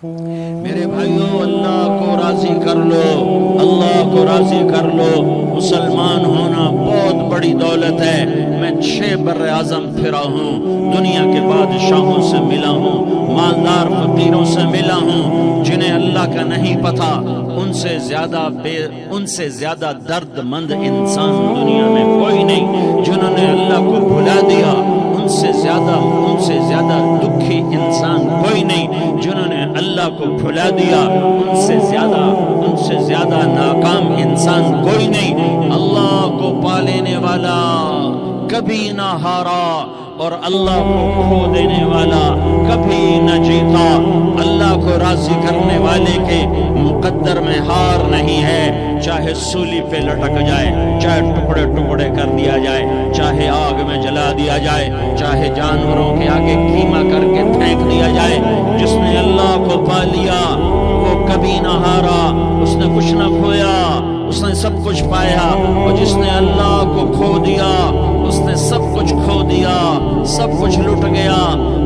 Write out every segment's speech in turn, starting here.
میرے بھائیوں، اللہ کو راضی کر لو، اللہ کو راضی کر لو۔ مسلمان ہونا بہت بڑی دولت ہے۔ میں 6 بر اعظم پھرا ہوں، دنیا کے بادشاہوں سے ملا ہوں، مالدار فقیروں سے ملا ہوں، جنہیں اللہ کا نہیں پتہ ان سے زیادہ درد مند انسان دنیا میں کوئی نہیں۔ جنہوں نے اللہ کو بھلا دیا ان سے زیادہ دکھی انسان کوئی نہیں۔ جنہوں نے اللہ کو بھلا دیا ان سے زیادہ ناکام انسان کوئی نہیں۔ اللہ کو پا لینے والا کبھی نہ ہارا اور اللہ کو کھو دینے والا کبھی نہ جیتا۔ اللہ کو راضی کرنے والے کے مقدر میں ہار نہیں ہے، چاہے سولی پہ لٹک جائے، چاہے ٹکڑے ٹکڑے کر دیا جائے، چاہے آگ میں جلا دیا جائے، چاہے جانوروں کے آگے کیما کر کے پھینک دیا جائے۔ جس نے اللہ کو پا لیا وہ کبھی نہ ہارا، اس نے کچھ نہ کھویا، اس نے سب کچھ پایا۔ اور جس نے اللہ کو کھو دیا اس نے سب کچھ کھو دیا، سب کچھ لٹ گیا۔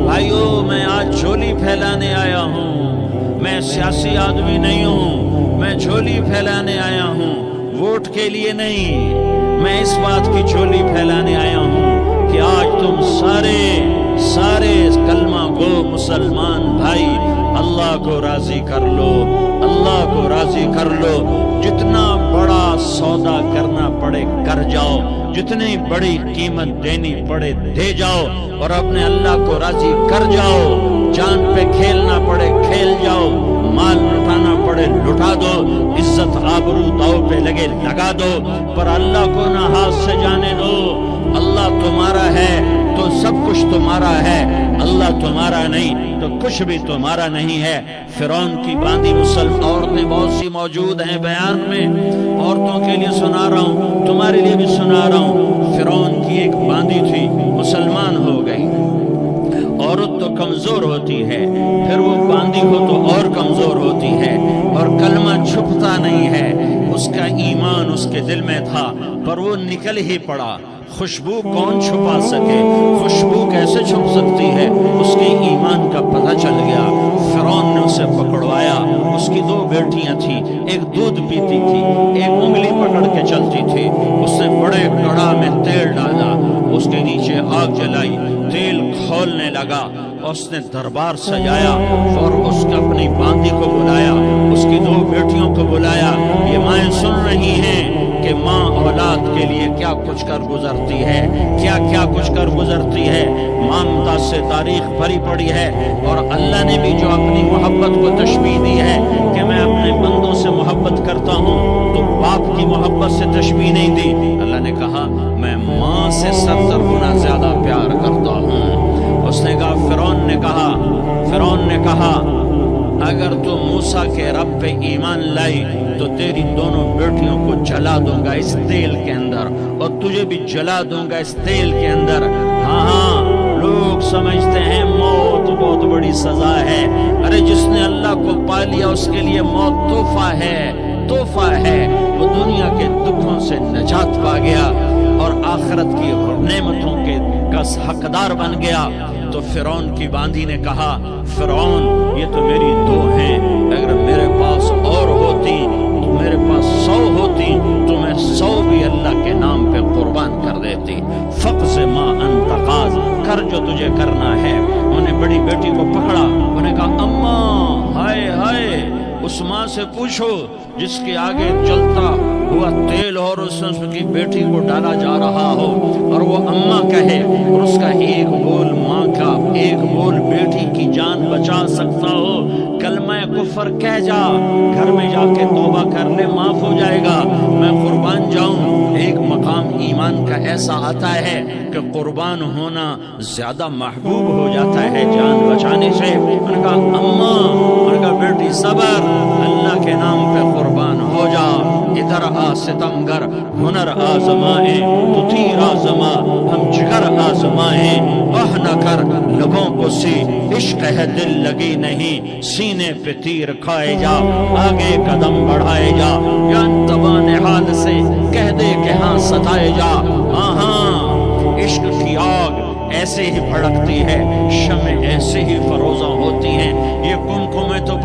بھائیو، میں آج جھولی پھیلانے آیا ہوں، میں سیاسی آدمی نہیں ہوں، میں جھولی پھیلانے آیا ہوں، ووٹ کے لیے نہیں۔ میں اس بات کی جھولی پھیلانے آیا ہوں کہ آج تم سارے کلمہ گو مسلمان بھائی اللہ کو راضی کر لو، اللہ کو راضی کر لو۔ جتنا بڑا سودا کرنا پڑے کر جاؤ، جتنی بڑی قیمت دینی پڑے دے جاؤ، اور اپنے اللہ کو راضی کر جاؤ۔ جان پہ کھیلنا پڑے کھیل جاؤ، مال لٹانا پڑے لٹا دو، عزت آبرو داؤ پہ لگے لگا دو، پر اللہ کو نہ ہاتھ سے جانے دو۔ اللہ تمہارا ہے تو سب کچھ تمہارا ہے، اللہ تمہارا نہیں تو کچھ بھی تمہارا نہیں ہے۔ فرعون کی باندھی مسلم عورتیں بہت سی موجود ہیں بیان میں، عورتوں کے لیے سنا رہا ہوں، تمہارے لیے بھی سنا رہا ہوں۔ فرعون کی ایک باندھی تھی، مسلمان ہو گئی۔ عورت تو کمزور ہوتی ہے، پھر وہ باندھی ہو تو اور کمزور ہوتی ہے، اور کلمہ چھپتا نہیں ہے۔ اس کا ایمان اس کے دل میں تھا پر وہ نکل ہی پڑا۔ خوشبو کون چھپا سکے، خوشبو کیسے چھپ سکتی ہے؟ اس کے ایمان کا پتہ چل گیا۔ فرعون نے اسے پکڑوایا۔ اس کی 2 بیٹیاں تھیں، ایک دودھ پیتی تھی، ایک انگلی پکڑ کے چلتی تھی۔ اس نے بڑے کڑھا میں تیل ڈالا، اس کے نیچے آگ جلائی، تیل کھولنے لگا، اس نے دربار سجایا اور اس کا اپنی باندھی کو بلایا، اس کی 2 بیٹیوں کو بلایا۔ یہ مائیں سن رہی ہیں کہ ماں اولاد کے لیے کیا کچھ کر گزرتی ہے، کیا کچھ کر گزرتی ہے۔ مامتا سے تاریخ بھری پڑی ہے، اور اللہ نے بھی جو اپنی محبت کو تشبیہ دی ہے کہ میں اپنے بندوں سے محبت کرتا ہوں، تو باپ کی محبت سے تشبیہ نہیں دی۔ اللہ نے کہا میں ماں سے 70 گنا زیادہ پیار کرتا ہوں۔ اس نے کہا، فرعون نے کہا اگر تو موسیٰ کے رب پہ ایمان لائی تو تیری دونوں بیٹیوں کو جلا دوں گا اس تیل کے اندر، اور تجھے بھی جلا دوں گا اس تیل کے اندر۔ ہاں لوگ سمجھتے ہیں موت بہت بڑی سزا ہے۔ ارے جس نے اللہ کو پا لیا اس کے لیے موت تحفہ ہے۔ وہ دنیا کے دکھوں سے نجات پا گیا اور آخرت کی نعمتوں کے حقدار بن گیا۔ تو فرعون کی باندھی نے کہا، فرعون یہ تو میری 2 ہیں، اگر میرے پاس اور ہوتی تو میرے پاس 100 ہوتی تو میں 100 بھی اللہ کے نام پہ قربان کر دیتی۔ فقض ما انت قاض، کر جو تجھے کرنا ہے۔ انہوں نے بڑی بیٹی کو پکڑا، انہوں نے کہا اماں ہائے اس ماں سے پوچھو جس کے آگے جلتا ہوا تیل اور اس کی بیٹی کو ڈالا جا رہا ہو، اور وہ اماں کہے، اور اس کا ایک بول ماں کا، ایک بول بیٹی کی جان بچا سکتا ہو۔ کلمہ کفر کہہ جا، گھر میں جا کے توبہ کر لے، معاف ہو جائے گا، میں قربان جاؤں۔ ایک مقام ایمان کا ایسا آتا ہے کہ قربان ہونا زیادہ محبوب ہو جاتا ہے جان بچانے سے۔ ان کا اماں، ان کا بیٹی صبر، اللہ کے نام پہ قربان ہو جا۔ ادھر آ ستمگر ہنر آزمائیں تو تیر آزما، ہم جگر آزمائیں آہ نہ کر لبوں کو سی، عشق ہے دل لگی نہیں، سینے پہ تیر کھائے جا، آگے قدم بڑھائے جا، یا انتبان حال سے کہہ دے کہ ہاں ستائے جا۔ ہاں عشق کی آگ ایسے ہی بھڑکتی ہے، شمع ایسے ہی فروزہ ہوتی ہیں، یہ کمکمیں تو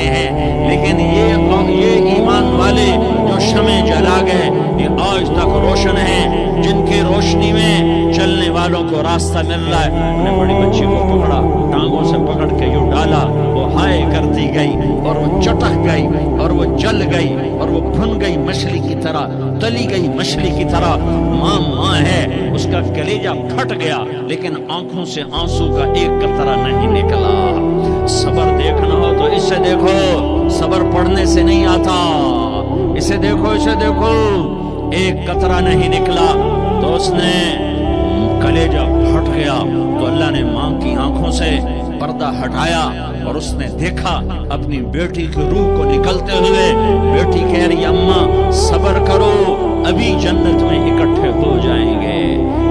کرتے ہیں، لیکن یہ ایمان والے جو شمع جلا گئے یہ آج تک روشن ہیں، جن کی روشنی میں چلنے والوں کو راستہ مل رہا ہے۔ انہیں بڑی بچی کو پکڑا، ٹانگوں سے پکڑ کے یوں ڈالا، وہ ہائے کرتی گئی اور وہ چٹک گئی اور وہ جل گئی اور وہ بھن گئی مچھلی کی طرح، تلی گئی مچھلی کی طرح۔ ماں ہے، اس کا کلیجہ پھٹ گیا، لیکن آنکھوں سے آنسو کا ایک قطرہ نہیں نکلا۔ صبر دیکھنا ہو تو اسے دیکھو، صبر پڑھنے سے نہیں آتا، اسے دیکھو، اسے دیکھو، ایک قطرہ نہیں نکلا تو اس نے کلیجہ پھٹ گیا۔ تو اللہ نے ماں کی آنکھوں سے پردہ ہٹایا اور اس نے دیکھا اپنی بیٹی کی روح کو نکلتے ہوئے۔ بیٹی کہہ رہی اماں صبر کرو، ابھی جنت میں اکٹھے ہو جائیں گے۔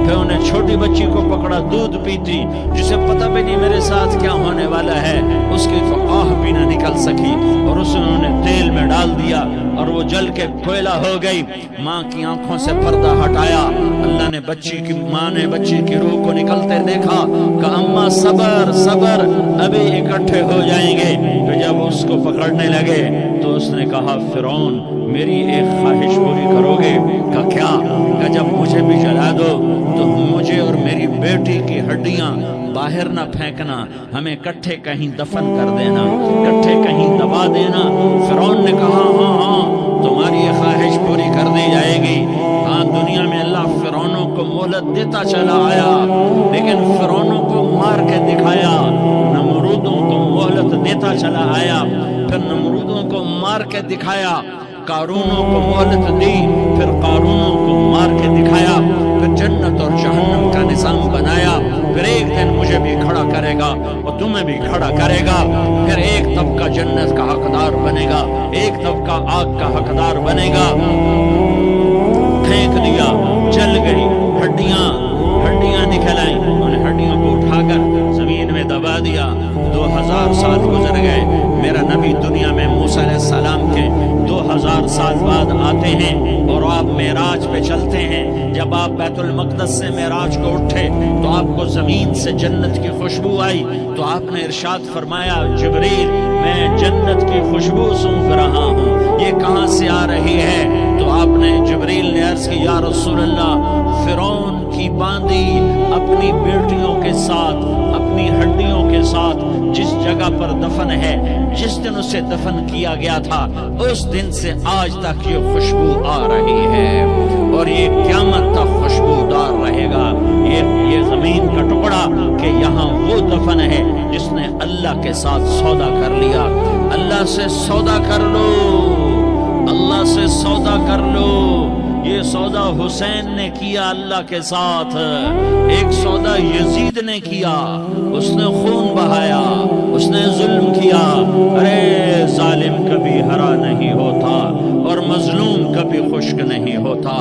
پھر انہیں چھوٹی بچی کو پکڑا، دودھ پیتی، جسے پتہ بھی نہیں میرے ساتھ کیا ہونے والا ہے، اس کی تو آہ بھی نہ نکل سکی، اور اس نے انہیں تیل میں ڈال دیا اور وہ جل کے کوئلہ ہو گئی۔ ماں کی آنکھوں سے پردہ ہٹایا، اللہ نے ماں نے بچی کی روح کو نکلتے دیکھا، کہا اماں صبر صبر، ابھی اکٹھے ہو جائیں گے۔ تو جب اس کو پکڑنے لگے تو اس نے کہا فرعون میری ایک خواہش پوری کرو گے؟ کہا کیا؟ کہا جب مجھے بھی جلا دو تو مجھے اور میری بیٹی کی ہڈیاں باہر نہ پھینکنا، ہمیں کٹھے کہیں دفن کر دینا، کٹھے کہیں دبا دینا۔ فرعون نے کہا ہاں ہاں تمہاری یہ خواہش پوری کر دی جائے گی۔ ہاں دنیا میں اللہ فرعونوں کو مہلت دیتا چلا آیا، لیکن فرعونوں کو مار کے دکھایا، نمرودوں کو مہلت دیتا چلا آیا، پھر نمرودوں کو مار کے دکھایا، قارونوں کو مہلت دی، پھر قارونوں کو مار کے دکھایا، پھر جنت اور جہنم کا نظام بنایا۔ پھر ایک دن مجھے بھی کھڑا کرے گا اور تمہیں بھی کھڑا کرے گا، پھر ایک طبقہ جنت کا حقدار بنے گا، ایک طبقہ آگ کا حقدار بنے گا۔ پھینک دیا، جل گئی، ہڈیاں نکل آئیں، انہوں نے ہڈیوں کو اٹھا کر زمین میں دبا دیا۔ 2000 سال گزر گئے، میرا نبی دنیا میں موسیٰ علیہ السلام کے 2000 سال بعد آتے ہیں اور آپ معراج پہ چلتے ہیں۔ جب آپ بیت المقدس سے معراج کو اٹھے تو آپ کو زمین سے جنت کی خوشبو آئی، تو آپ نے ارشاد فرمایا جبریل میں جنت کی خوشبو سونگھ رہا ہوں، یہ کہاں سے آ رہی ہے؟ تو آپ نے جبریل نے عرض کی یا رسول اللہ فرعون کی باندی اپنی بیٹیوں کے ساتھ، اپنی ہڈیوں کے ساتھ جس جگہ پر دفن ہے، جس دن اسے دفن کیا گیا تھا، اس دن سے آج تک یہ خوشبو آ رہی ہے اور یہ قیامت تک خوشبودار رہے گا۔ یہ زمین کا ٹکڑا کہ یہاں وہ دفن ہے جس نے اللہ کے ساتھ سودا کر لیا۔ اللہ سے سودا کر لو، اللہ سے سودا کر لو۔ یہ سودا حسین نے کیا اللہ کے ساتھ، ایک سودا یزید نے کیا، اس نے خون بہایا، اس نے ظلم کیا۔ ارے ظالم کبھی ہرا نہیں ہوتا اور مظلوم کبھی خشک نہیں ہوتا،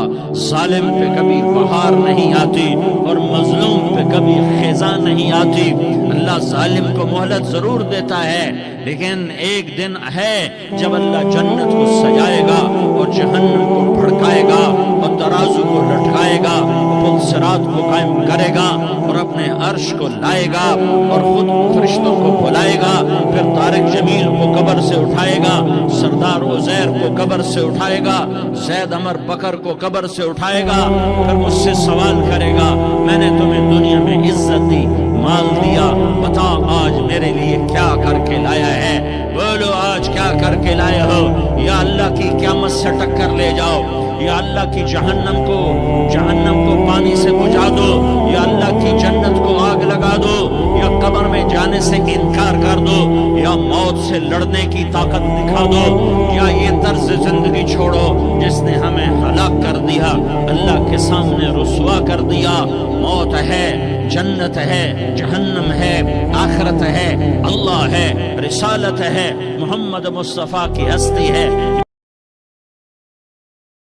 ظالم پہ کبھی بہار نہیں آتی اور مظلوم پہ کبھی خزاں نہیں آتی۔ اللہ ظالم کو مہلت ضرور دیتا ہے، لیکن ایک دن ہے جب اللہ جنت کو سجائے گا اور جہنم کو بھڑکائے گا اور ترازو کو لٹکائے گا، پل صراط کو قائم کرے گا اور اپنے عرش کو لائے گا اور خود فرشتوں کو بلائے گا، پھر طارق جمیل کو قبر سے اٹھائے گا، سردار عزیر کو قبر سے اٹھائے گا، زید عمر بکر کو قبر سے اٹھائے گا، پھر مجھ سے سوال کرے گا میں نے تمہیں دنیا میں عزت دی، مال دیا، بتا آج میرے لیے کیا کر کے لایا ہے؟ بولو آج کیا کر کے لائے ہو؟ یا اللہ کی قیامت سے ٹکر لے جاؤ، یا اللہ کی جہنم کو پانی سے بجھا دو، یا اللہ کی جنت کو آگ لگا دو، یا قبر میں جانے سے انکار کر دو، یا موت سے لڑنے کی طاقت دکھا دو، یا یہ طرز زندگی چھوڑو جس نے ہمیں ہلاک کر دیا، اللہ کے سامنے رسوا کر دیا۔ موت ہے، جنت ہے، جہنم ہے، آخرت ہے، اللہ ہے، رسالت ہے، محمد مصطفیٰ کی ہستی ہے۔